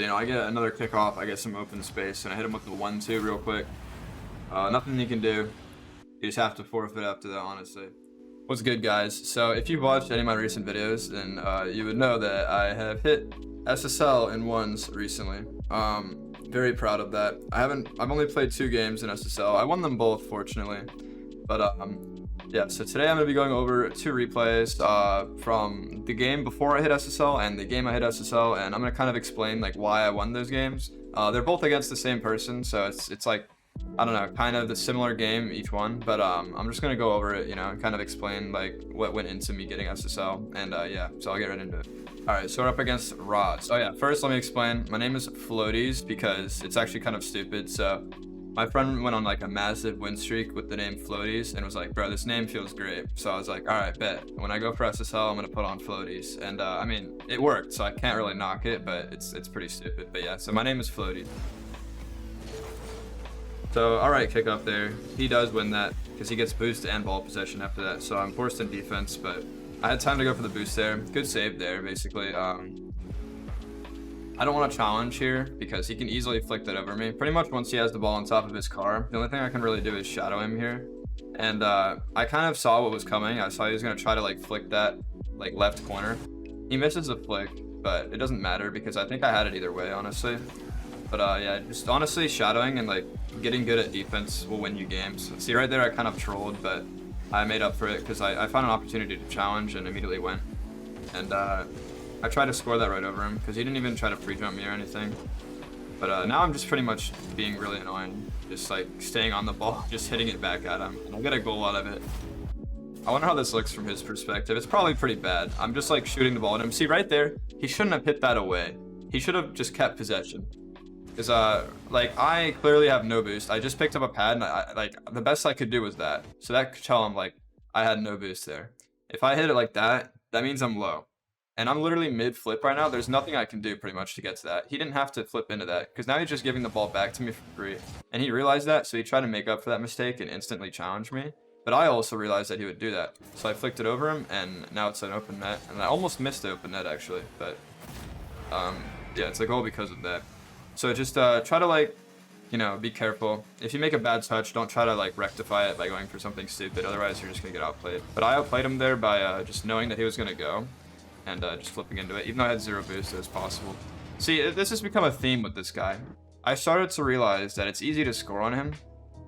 So, you know, I get another kickoff, I get some open space, and I hit him with the 1-2 real quick. Nothing you can do. You just have to forfeit after that, honestly. What's good, guys? So if you've watched any of my recent videos, then you would know that I have hit SSL in ones recently. Very proud of that. I've only played 2 games in SSL. I won them both, fortunately. But yeah, so today I'm going to be going over 2 replays from the game before I hit SSL and the game I hit SSL, and I'm going to kind of explain like why I won those games. They're both against the same person, so it's like, I don't know, kind of the similar game each one, but I'm just going to go over it, you know, and kind of explain like what went into me getting SSL, and yeah, so I'll get right into it. Alright, so we're up against Rods. Oh yeah, first let me explain. My name is Floaties because it's actually kind of stupid. So my friend went on like a massive win streak with the name Floaties and was like, bro, this name feels great. So I was like, alright, bet. When I go for SSL, I'm going to put on Floaties. And I mean, it worked, so I can't really knock it, but it's pretty stupid. But yeah, so my name is Floaties. So, alright, kick up there. He does win that because he gets boost and ball possession after that. So I'm forced in defense, but I had time to go for the boost there. Good save there, basically. I don't want to challenge here because he can easily flick that over me. Pretty much once he has the ball on top of his car, the only thing I can really do is shadow him here. And I kind of saw what was coming. I saw he was going to try to like flick that like left corner. He misses the flick, but it doesn't matter because I think I had it either way, honestly. But yeah, just honestly shadowing and like getting good at defense will win you games. See right there, I kind of trolled, but I made up for it because I found an opportunity to challenge and immediately went. And I tried to score that right over him because he didn't even try to pre-jump me or anything. But now I'm just pretty much being really annoying. Just like staying on the ball, just hitting it back at him. And I'll get a goal out of it. I wonder how this looks from his perspective. It's probably pretty bad. I'm just like shooting the ball at him. See right there, he shouldn't have hit that away. He should have just kept possession. Because like I clearly have no boost. I just picked up a pad and I like the best I could do was that. So that could tell him like I had no boost there. If I hit it like that, that means I'm low. And I'm literally mid flip right now. There's nothing I can do pretty much to get to that. He didn't have to flip into that because now he's just giving the ball back to me for free. And he realized that, so he tried to make up for that mistake and instantly challenge me. But I also realized that he would do that. So I flicked it over him and now it's an open net. And I almost missed the open net actually, but yeah, it's a goal because of that. So just try to like, you know, be careful. If you make a bad touch, don't try to like rectify it by going for something stupid. Otherwise, you're just gonna get outplayed. But I outplayed him there by just knowing that he was gonna go and just flipping into it. Even though I had 0 boost, it was possible. See, this has become a theme with this guy. I started to realize that it's easy to score on him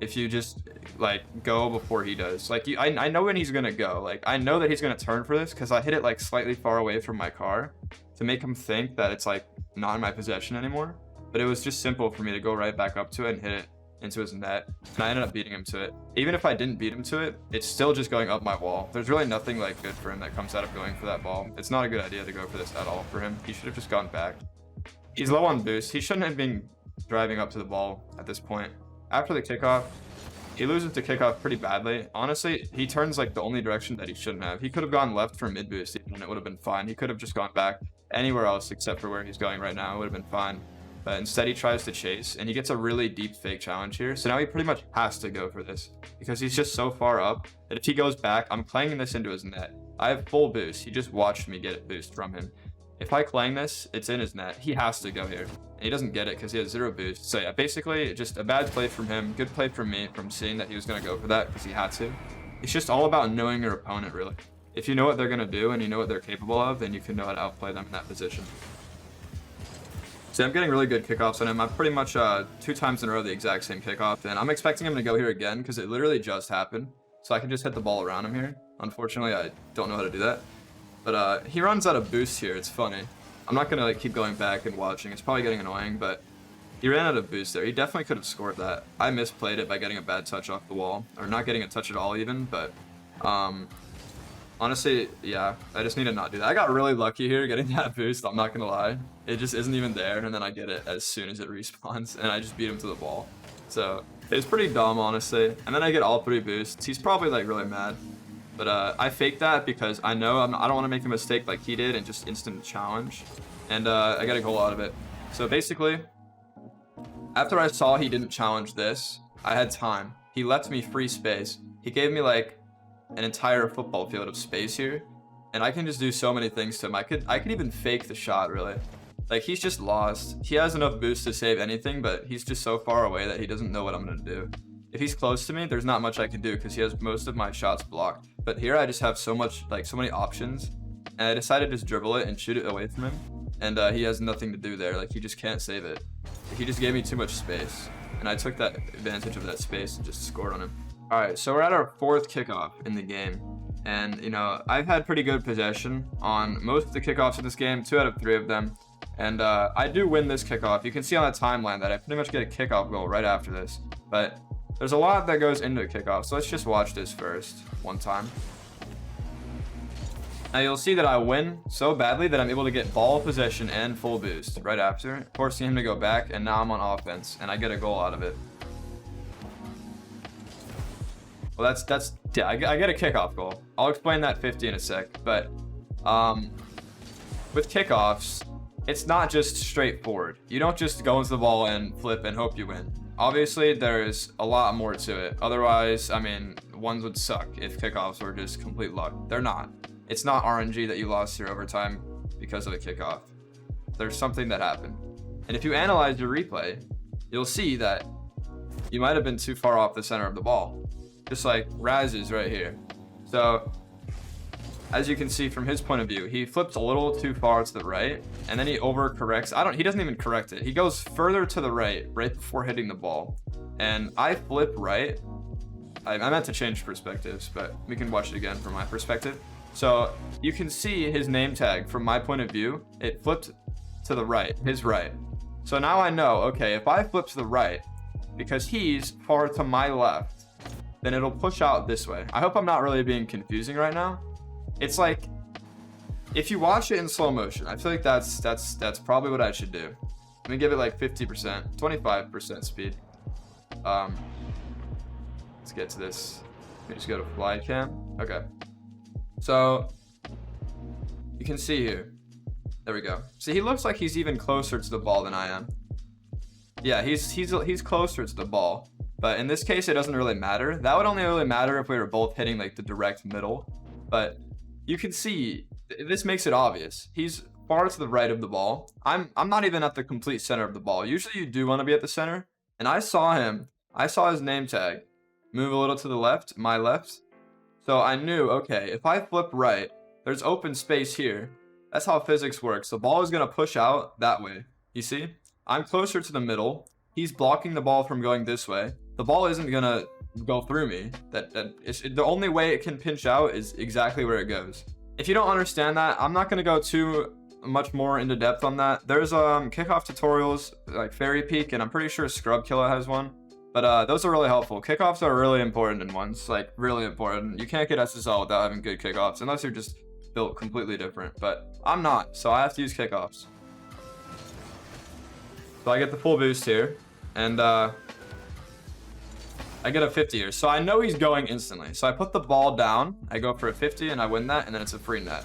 if you just like go before he does. Like I know when he's gonna go. Like I know that he's gonna turn for this because I hit it like slightly far away from my car to make him think that it's like not in my possession anymore. But it was just simple for me to go right back up to it and hit it into his net. And I ended up beating him to it. Even if I didn't beat him to it, it's still just going up my wall. There's really nothing like good for him that comes out of going for that ball. It's not a good idea to go for this at all for him. He should have just gone back. He's low on boost. He shouldn't have been driving up to the ball at this point. After the kickoff, he loses the kickoff pretty badly. Honestly, he turns like the only direction that he shouldn't have. He could have gone left for mid boost and it would have been fine. He could have just gone back anywhere else except for where he's going right now. It would have been fine. But instead he tries to chase and he gets a really deep fake challenge here. So now he pretty much has to go for this because he's just so far up that if he goes back, I'm clanging this into his net. I have full boost. He just watched me get it boost from him. If I clang this, it's in his net. He has to go here. And he doesn't get it because he has 0 boost. So yeah, basically just a bad play from him. Good play from me from seeing that he was going to go for that because he had to. It's just all about knowing your opponent, really. If you know what they're going to do and you know what they're capable of, then you can know how to outplay them in that position. So I'm getting really good kickoffs on him. I've pretty much 2 times in a row the exact same kickoff. And I'm expecting him to go here again because it literally just happened. So I can just hit the ball around him here. Unfortunately, I don't know how to do that. But he runs out of boost here. It's funny. I'm not going to like keep going back and watching. It's probably getting annoying, but he ran out of boost there. He definitely could have scored that. I misplayed it by getting a bad touch off the wall. Or not getting a touch at all even, but honestly, yeah, I just need to not do that. I got really lucky here getting that boost, I'm not gonna lie. It just isn't even there, and then I get it as soon as it respawns, and I just beat him to the ball. So, it's pretty dumb, honestly. And then I get all 3 boosts. He's probably like really mad. But I faked that because I know I don't want to make a mistake like he did and just instant challenge. And I got a goal out of it. So basically, after I saw he didn't challenge this, I had time. He left me free space. He gave me like an entire football field of space here, and I can just do so many things to him. I could even fake the shot, really. Like, he's just lost. He has enough boost to save anything, but he's just so far away that he doesn't know what I'm gonna do. If he's close to me, there's not much I can do because he has most of my shots blocked. But here I just have so many options, and I decided to just dribble it and shoot it away from him. And he has nothing to do there. Like, he just can't save it. He just gave me too much space, and I took that advantage of that space and just scored on him. All right, so we're at our 4th kickoff in the game. And, you know, I've had pretty good possession on most of the kickoffs in this game, 2 out of 3 of them. And I do win this kickoff. You can see on the timeline that I pretty much get a kickoff goal right after this. But there's a lot that goes into a kickoff, so let's just watch this first, one time. Now you'll see that I win so badly that I'm able to get ball possession and full boost right after, forcing him to go back, and now I'm on offense, and I get a goal out of it. Well, yeah, I get a kickoff goal. I'll explain that 50 in a sec, but with kickoffs, it's not just straightforward. You don't just go into the ball and flip and hope you win. Obviously, there's a lot more to it. Otherwise, I mean, ones would suck if kickoffs were just complete luck. They're not. It's not RNG that you lost your overtime because of a kickoff. There's something that happened. And if you analyze your replay, you'll see that you might have been too far off the center of the ball. Just like Raz's right here. So, as you can see from his point of view, he flips a little too far to the right, and then he overcorrects. He doesn't even correct it. He goes further to the right before hitting the ball. And I flip right. I meant to change perspectives, but we can watch it again from my perspective. So you can see his name tag from my point of view. It flipped to the right, his right. So now I know, okay, if I flip to the right, because he's far to my left, then it'll push out this way. I hope I'm not really being confusing right now. It's like, if you watch it in slow motion, I feel like that's probably what I should do. Let me give it like 50%, 25% speed. Let's get to this. Let me just go to fly cam. Okay. So you can see here. There we go. See, he looks like he's even closer to the ball than I am. Yeah, he's closer to the ball. But in this case, it doesn't really matter. That would only really matter if we were both hitting like the direct middle. But you can see, this makes it obvious. He's far to the right of the ball. I'm not even at the complete center of the ball. Usually you do want to be at the center. And I saw his name tag move a little to the left, my left. So I knew, okay, if I flip right, there's open space here. That's how physics works. The ball is going to push out that way. You see? I'm closer to the middle. He's blocking the ball from going this way. The ball isn't going to go through me. The only way it can pinch out is exactly where it goes. If you don't understand that, I'm not going to go too much more into depth on that. There's kickoff tutorials like Fairy Peak, and I'm pretty sure Scrub Killer has one. But those are really helpful. Kickoffs are really important in ones, like really important. You can't get SSL without having good kickoffs, unless you're just built completely different. But I'm not, so I have to use kickoffs. So I get the full boost here, and I get a 50 here. So I know he's going instantly. So I put the ball down, I go for a 50, and I win that, and then it's a free net.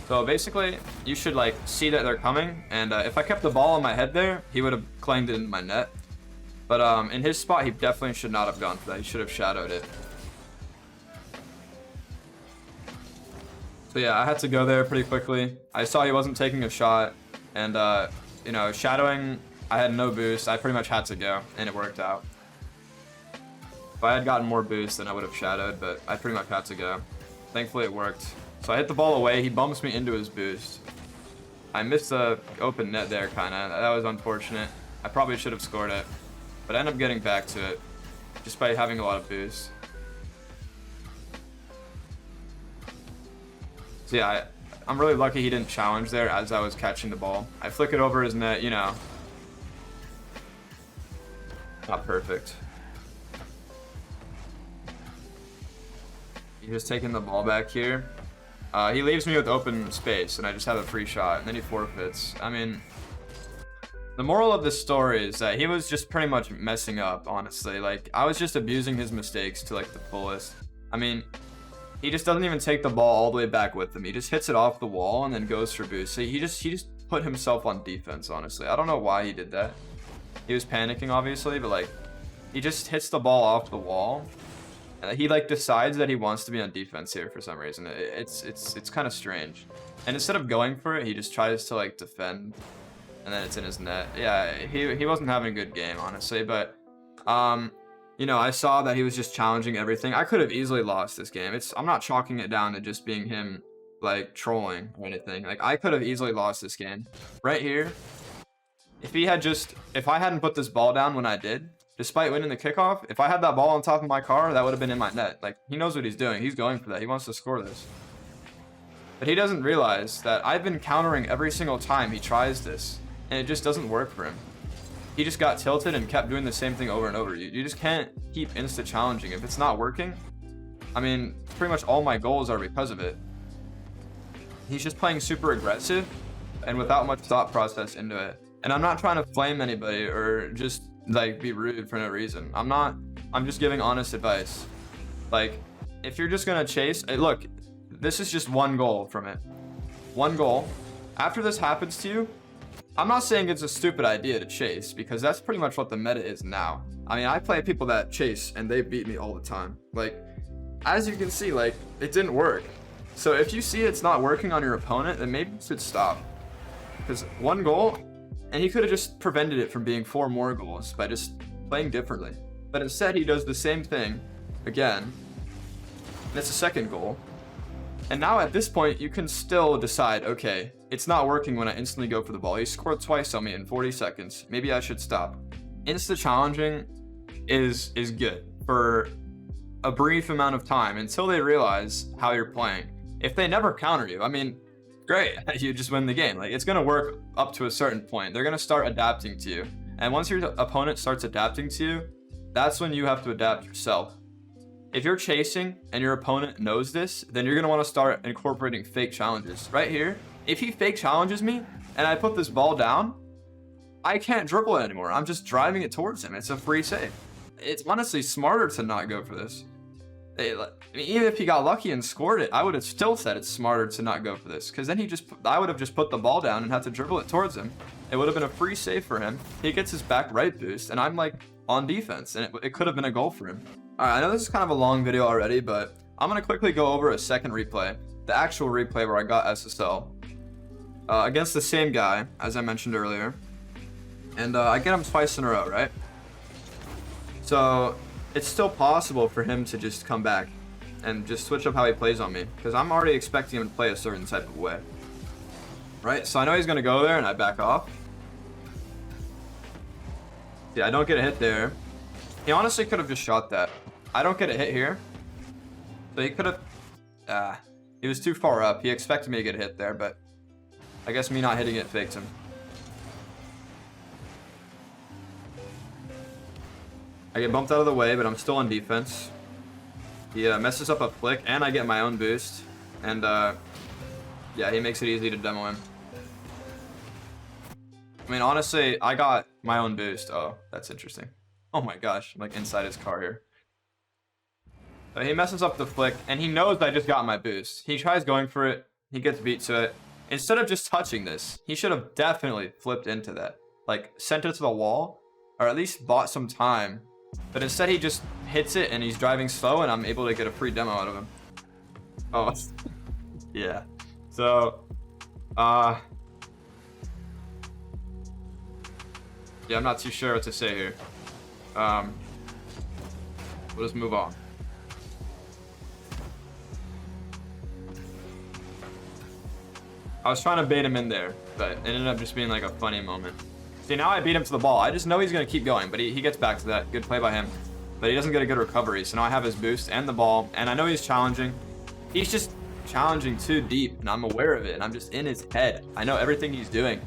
So basically, you should like see that they're coming, and if I kept the ball on my head there, he would have claimed it in my net. But in his spot, he definitely should not have gone for that. He should have shadowed it. So yeah, I had to go there pretty quickly. I saw he wasn't taking a shot, and you know, shadowing, I had no boost. I pretty much had to go, and it worked out. If I had gotten more boost, then I would have shadowed, but I pretty much had to go. Thankfully, it worked. So I hit the ball away. He bumps me into his boost. I missed the open net there, kind of. That was unfortunate. I probably should have scored it. But I end up getting back to it just by having a lot of boost. So yeah, I'm really lucky he didn't challenge there as I was catching the ball. I flick it over his net, you know. Not perfect. He's just taking the ball back here. He leaves me with open space, and I just have a free shot, and then he forfeits. I mean, the moral of this story is that he was just pretty much messing up, honestly. Like, I was just abusing his mistakes to, like, the fullest. I mean, he just doesn't even take the ball all the way back with him. He just hits it off the wall and then goes for boost. So he just put himself on defense, honestly. I don't know why he did that. He was panicking, obviously, but, like, he just hits the ball off the wall. And he, like, decides that he wants to be on defense here for some reason. It's kind of strange. And instead of going for it, he just tries to, like, defend. and then it's in his net. Yeah, he wasn't having a good game, honestly, but you know, I saw that he was just challenging everything. I could have easily lost this game. I'm not chalking it down to just being him like trolling or anything. Like, I could have easily lost this game right here. If I hadn't put this ball down when I did, despite winning the kickoff, if I had that ball on top of my car, that would have been in my net. Like, he knows what he's doing. He's going for that. He wants to score this. But he doesn't realize that I've been countering every single time he tries this, and it just doesn't work for him. He just got tilted and kept doing the same thing over and over. You just can't keep insta-challenging. If it's not working, I mean, pretty much all my goals are because of it. He's just playing super aggressive and without much thought process into it. And I'm not trying to flame anybody or just like be rude for no reason. I'm just giving honest advice. Like, if you're just gonna chase, look, this is just one goal from it. One goal. After this happens to you, I'm not saying it's a stupid idea to chase, because that's pretty much what the meta is now. I mean, I play people that chase and they beat me all the time. Like, as you can see, like, it didn't work. So if you see it's not working on your opponent, then maybe you should stop. Because one goal, and he could have just prevented it from being 4 more goals by just playing differently. But instead, he does the same thing again, and it's a second goal. And now at this point, you can still decide, okay, it's not working when I instantly go for the ball. He scored twice on me in 40 seconds. Maybe I should stop. Insta-challenging is good for a brief amount of time until they realize how you're playing. If they never counter you, I mean, great, you just win the game. Like, it's gonna work up to a certain point. They're gonna start adapting to you. And once your opponent starts adapting to you, that's when you have to adapt yourself. If you're chasing and your opponent knows this, then you're gonna wanna start incorporating fake challenges. Right here, if he fake challenges me and I put this ball down, I can't dribble it anymore. I'm just driving it towards him. It's a free save. It's honestly smarter to not go for this. I mean, even if he got lucky and scored it, I would have still said it's smarter to not go for this, because then I would have just put the ball down and had to dribble it towards him. It would have been a free save for him. He gets his back right boost, and I'm like on defense, and it could have been a goal for him. All right, I know this is kind of a long video already, but I'm gonna quickly go over a second replay, the actual replay where I got SSL against the same guy as I mentioned earlier, and I get him twice in a row, right? So it's still possible for him to just come back and just switch up how he plays on me, because I'm already expecting him to play a certain type of way, right? So I know he's gonna go there, and I back off. Yeah, I don't get a hit there. He honestly could have just shot that. I don't get a hit here, so he could have. He was too far up. He expected me to get a hit there, but I guess me not hitting it faked him. I get bumped out of the way, but I'm still on defense. He messes up a flick, and I get my own boost. And yeah, he makes it easy to demo him. I mean, honestly, I got my own boost. Oh, that's interesting. Oh my gosh, I'm like inside his car here. So he messes up the flick, and he knows I just got my boost. He tries going for it. He gets beat to it. Instead of just touching this, he should have definitely flipped into that. Like, sent it to the wall, or at least bought some time. But instead, he just hits it, and he's driving slow, and I'm able to get a free demo out of him. Oh, yeah. So, yeah, I'm not too sure what to say here. We'll just move on. I was trying to bait him in there, but it ended up just being like a funny moment. See, now I beat him to the ball. I just know he's going to keep going, but he gets back to that. Good play by him. But he doesn't get a good recovery, so now I have his boost and the ball, and I know he's challenging. He's just challenging too deep, and I'm aware of it, and I'm just in his head. I know everything he's doing.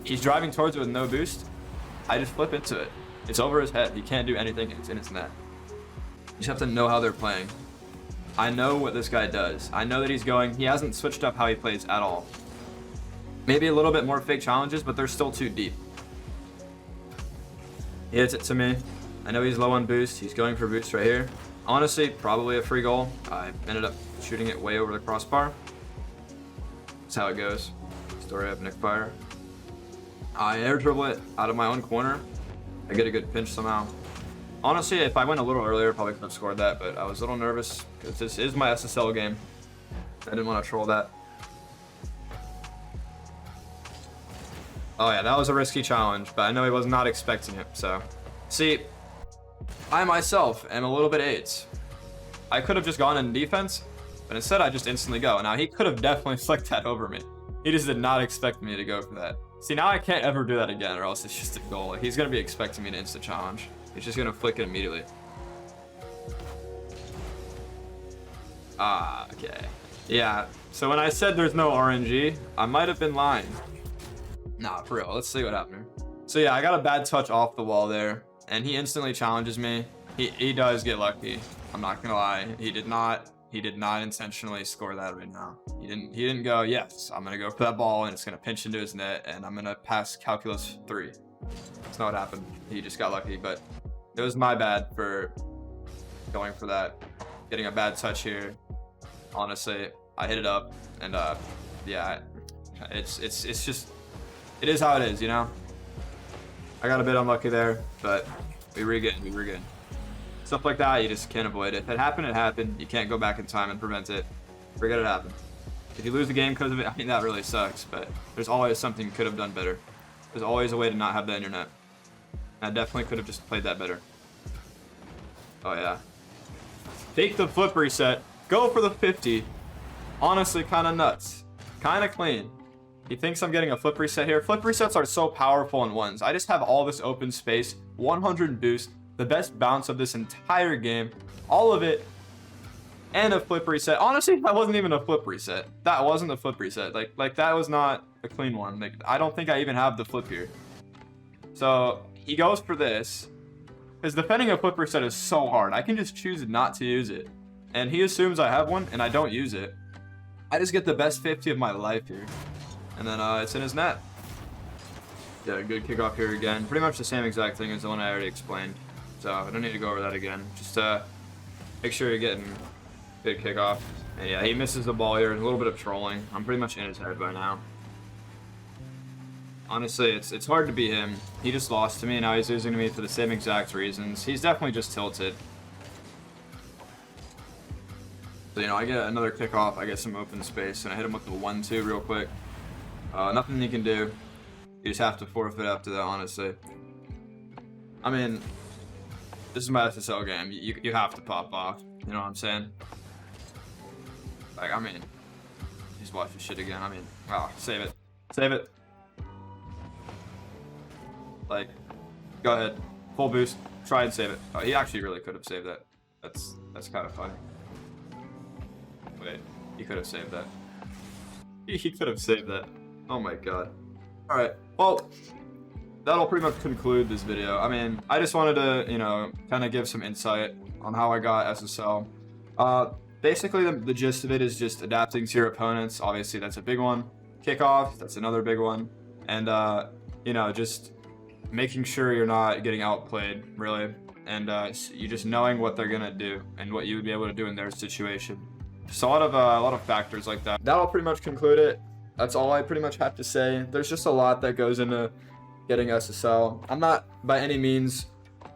He's driving towards it with no boost. I just flip into it. It's over his head. He can't do anything. It's in his net. You just have to know how they're playing. I know what this guy does. I know that he's going. He hasn't switched up how he plays at all. Maybe a little bit more fake challenges, but they're still too deep. He hits it to me. I know he's low on boost. He's going for boost right here. Honestly, probably a free goal. I ended up shooting it way over the crossbar. That's how it goes. Story of Nickfyre. I air dribble it out of my own corner. I get a good pinch somehow. Honestly, if I went a little earlier, I probably could have scored that, but I was a little nervous because this is my SSL game. I didn't want to troll that. Oh yeah, that was a risky challenge, but I know he was not expecting it, so. See, I myself am a little bit AIDS. I could have just gone in defense, but instead I just instantly go. Now he could have definitely flicked that over me. He just did not expect me to go for that. See, now I can't ever do that again, or else it's just a goal. Like, he's gonna be expecting me to insta challenge. He's just gonna flick it immediately. Ah, okay. Yeah, so when I said there's no RNG, I might have been lying. Nah, for real, let's see what happened here. So yeah, I got a bad touch off the wall there, and he instantly challenges me. He does get lucky. I'm not gonna lie. He did not intentionally score that right now. He didn't go, yes, I'm gonna go for that ball and it's gonna pinch into his net and I'm gonna pass calculus 3. That's not what happened. He just got lucky, but it was my bad for going for that. Getting a bad touch here. Honestly, I hit it up and yeah, it's just, it is how it is, you know? I got a bit unlucky there, but we were good. Stuff like that, you just can't avoid it. If it happened, it happened. You can't go back in time and prevent it. Forget it happened. If you lose the game because of it, I mean, that really sucks, but there's always something you could have done better. There's always a way to not have that in your net. I definitely could have just played that better. Oh, yeah. Take the flip reset. Go for the 50. Honestly, kind of nuts. Kind of clean. He thinks I'm getting a flip reset here. Flip resets are so powerful in ones. I just have all this open space, 100 boost, the best bounce of this entire game, all of it, and a flip reset. Honestly, that wasn't even a flip reset. That wasn't a flip reset. Like that was not a clean one. Like, I don't think I even have the flip here. So he goes for this. Because defending a flip reset is so hard. I can just choose not to use it. And he assumes I have one, and I don't use it. I just get the best 50 of my life here. And then it's in his net. Yeah, good kickoff here again. Pretty much the same exact thing as the one I already explained. So I don't need to go over that again. Just make sure you're getting good kickoff. And yeah, he misses the ball here. A little bit of trolling. I'm pretty much in his head by now. Honestly, it's hard to beat him. He just lost to me, and now he's losing to me for the same exact reasons. He's definitely just tilted. So, you know, I get another kickoff. I get some open space, and I hit him with the 1-2 real quick. Nothing you can do. You just have to forfeit after that, honestly. I mean, this is my SSL game. You have to pop off. You know what I'm saying? Like, I mean, just watch this shit again. I mean, wow, save it. Save it. Like, go ahead. Full boost. Try and save it. Oh, he actually really could have saved that. That's kind of funny. Wait, he could have saved that. He could have saved that. Oh my god. Alright, well, that'll pretty much conclude this video. I mean, I just wanted to, you know, kind of give some insight on how I got SSL. Basically, the gist of it is just adapting to your opponents. Obviously, that's a big one. Kickoff, that's another big one. And, you know, just making sure you're not getting outplayed, really. And you just knowing what they're going to do and what you would be able to do in their situation. Just a lot of factors like that. That'll pretty much conclude it. That's all I pretty much have to say. There's just a lot that goes into getting SSL. I'm not by any means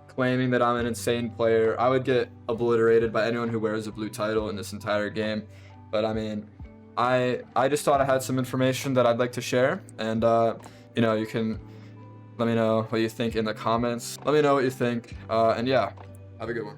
claiming that I'm an insane player. I would get obliterated by anyone who wears a blue title in this entire game. But I mean, I just thought I had some information that I'd like to share. And, you know, you can let me know what you think in the comments. Let me know what you think. And yeah, have a good one.